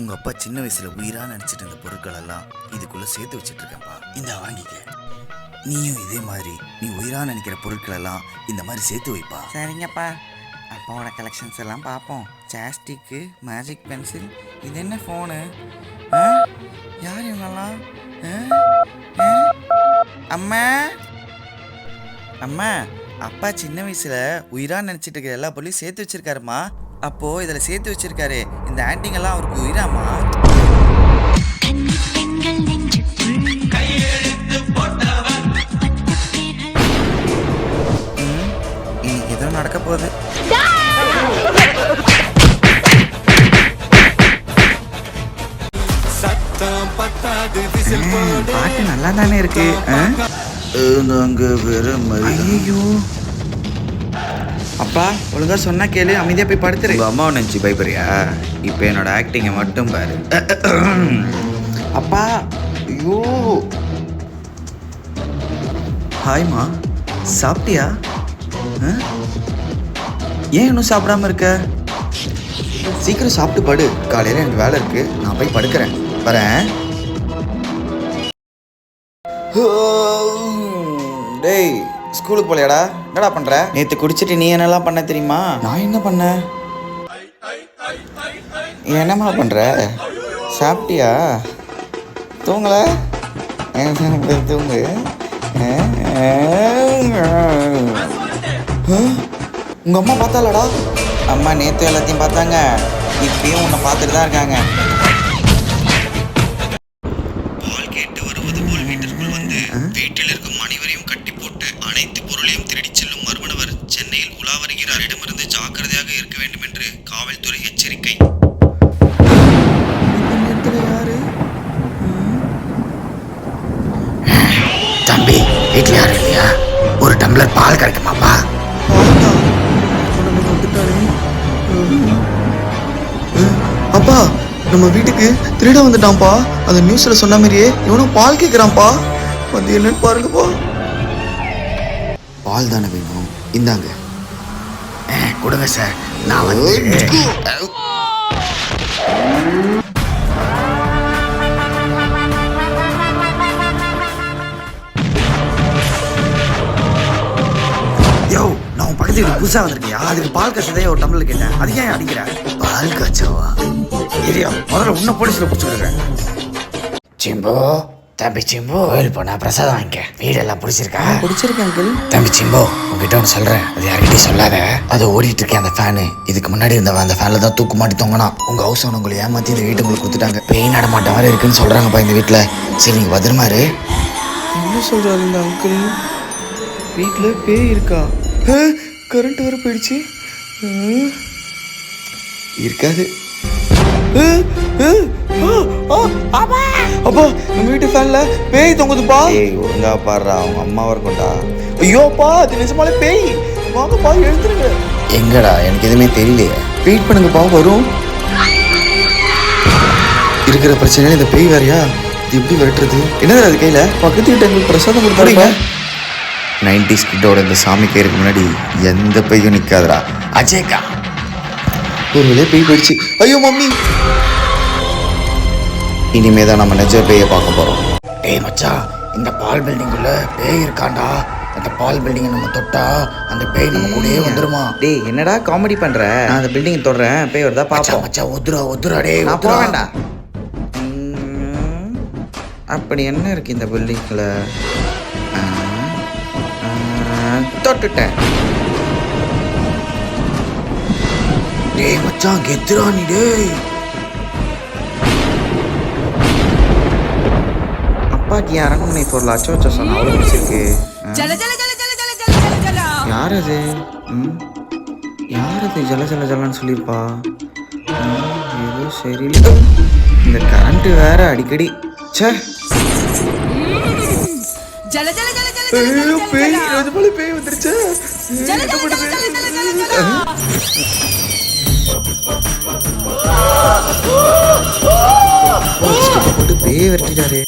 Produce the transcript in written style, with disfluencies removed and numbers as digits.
உங்கள் அப்பா சின்ன வயசில் உயிராக நினச்சிட்டு இருந்த பொருட்களெல்லாம் இதுக்குள்ளே சேர்த்து வச்சுட்ருக்கேன்ப்பா. இந்த வாங்கிக்க. நீயும் இதே மாதிரி நீ உயிராக நினைக்கிற பொருட்களெல்லாம் இந்த மாதிரி சேர்த்து வைப்பா. சரிங்கப்பா. அப்பாவோட கலெக்ஷன்ஸ் எல்லாம் பார்ப்போம். சாஸ்டிக்கு, மேஜிக் பென்சில், இது என்ன ஃபோனு? யார் இவங்கெல்லாம்? அம்மா அம்மா, அப்பா சின்ன வயசில் உயிராக நினச்சிட்டு இருக்கிற எல்லா பொருளையும் சேர்த்து வச்சுருக்காருமா. அப்போது இதில் சேர்த்து வச்சுருக்காரு இந்த ஆன்டிங்கெல்லாம் அவருக்கு உயிராமா? இன்னைக்கு ஏதோ நடக்க போகுது. பாட்டு நல்லா தானே இருக்கு. அங்கே வேற ஐயோ அப்பா, ஒழுங்கா சொன்னா கேளு, அமைதியா போய் படுத்துரு. உங்கள் அம்மாவை நினச்சி பயப்படுறியா? இப்போ என்னோட ஆக்டிங்கை மட்டும் பாரு. அப்பா ஐயோ. ஹாய்மா, சாப்பிட்டியா? ஏன் இன்னும் சாப்பிடாம இருக்க? சீக்கிரம் சாப்பிட்டு படு. காலையில் எனக்கு வேலை இருக்கு, நான் போய் படுக்கிறேன். வரேன். டேய், ஸ்கூலுக்கு போலையாடா? என்னடா பண்ற? நேற்று குடிச்சிட்டு நீ என்னெல்லாம் பண்ண தெரியுமா? நான் என்ன பண்ணேன்? என்னம்மா பண்ற? சாப்பிட்டியா? தூங்கல? தூங்கு. உங்க அம்மா பார்த்தாலடா? அம்மா நேற்று எல்லாத்தையும் பார்த்தாங்க, இப்பயும் உன்னை பார்த்துட்டு தான் இருக்காங்க. பால் கேட்டு வருவது போல் வீட்டிற்குள் வந்து வீட்டில் இருக்கும் அனைவரையும் கட்டி போட்டு அனைத்து பொருளையும் திருடிச் செல்லும் மர்மனவர் சென்னையில் உலா வருகிறார். இடமிருந்து ஜாக்கிரதையாக இருக்க வேண்டும் என்று காவல்துறை எச்சரிக்கை. தம்பி, வீட்டில் யாரும் இல்லையா? ஒரு டம்ளர் பால் கிடைக்குமாப்பா? அப்பா, நம்ம வீட்டுக்கு திருட வந்துட்டான்ப்பா. அந்த நியூஸ்ல சொன்ன மாதிரியே இவனும் பால் கேட்குறான்ப்பா. வந்து என்னன்னு பாருங்கப்பா. பால் தானே வேணும், இந்தாங்க. கொடுங்க சார், நான் வந்து யோ, நான் உன் பக்கத்து வீடு புதுசாக வந்திருக்கியா? அதுக்கு பால் கச்சதையே ஒரு டம்ளர் கேட்டேன். அது ஏன் அடிக்கிறேன்? பால் காய்ச்சவா? ஏரியா, முதல்ல உன்னை போலீஸில் பிடிச்சிருக்கேன். சிம்பு, தம்பி சிம்பு, கோயில் போனா பிரசாதம் வாங்கிக்க. வீடெல்லாம் பிடிச்சிருக்கா? பிடிச்சிருக்கு அங்கிள். தம்பி சிம்பு, உங்ககிட்ட ஒன்று சொல்றேன், அது யார்கிட்டயும் சொல்லாத. அது ஓடிட்டு இருக்கேன் அந்த ஃபேனு. இதுக்கு முன்னாடி இருந்தவன் அந்த ஃபேன்ல தான் தூக்கு மாட்டி தொங்கினா. உங்க ஹவுஸ் ஓனர் உங்களை ஏமாத்தி இந்த வீட்டு உங்களுக்கு கொடுத்துட்டாங்க. பேய் நடமாட்டம் வேற இருக்குன்னு சொல்றாங்கப்பா இந்த வீட்டுல. சரி, நீங்க பத்திரமாரு. என்ன சொல்றாரு இந்த அங்கிள்? வீட்டில் பேய் இருக்கா? கரண்ட் வேற போயிடுச்சு. இருக்காது. அப்பா, நம்ம வீட்டு ஃபேன்ல பேய் தொங்குதுப்பா. ஏய், ஒழுங்கா பாடுறா, அவங்க அம்மாவை இருக்கும்டா. ஐயோப்பா, அது நிஜமாலே பேய். வாங்கப்பா, எழுந்துருங்க. எங்கடா? எனக்கு எதுவுமே தெரியலையே. வெயிட் பண்ணுங்கப்பா, வரும். இருக்கிற பிரச்சனையில இந்த பேய் வேறையா? இது எப்படி விரட்டுறது? என்னது அது கையில? பக்கத்து வீட்டு எங்களுக்கு பிரசாதம் கொடுத்தாருங்க. 90s கிட்டோட இந்த சாமி கயிறுக்கு முன்னாடி எந்த பையும் நிற்காதடா. அஜேக்கா, ஒரு வேலையை பேய் போயிடுச்சு. ஐயோ மம்மி, இனிமே தான் நம்ம நிஜ பேயை பார்க்க போறோம். டேய் மச்சான், இந்த பால் பில்டிங்குள்ள பேய் இருக்காண்டா. அந்த பால் பில்டிங்கை நம்ம தொட்டா அந்த பேய் நம்ம கூடயே வந்துருமா? டேய், என்னடா காமெடி பண்ற? நான் அந்த பில்டிங் தொடுறேன், பேய் வருதா பாப்போம். மச்சான், ஒதுரா டேய், நான் போக வேண்டாம். அப்படி என்ன இருக்கு இந்த பில்டிங்ல? தொட்டுட்டேன். டேய் மச்சான், கெத்துரா நீ. டேய், அப்பாக்கு அரண்மனை பொருள் அச்சோ சொன்ன அவ்வளோ பிடிச்சிருக்கு. யார் அது? யார் அது ஜல ஜல ஜலன்னு சொல்லியிருப்பா? ஏதோ சரி. இந்த கரண்ட் வேற அடிக்கடி. ச்சே, ஐயோ பேய், நிஜமாலே பேய் வந்துருச்சு. போட்டு பேய் விரட்டிட்டாரு.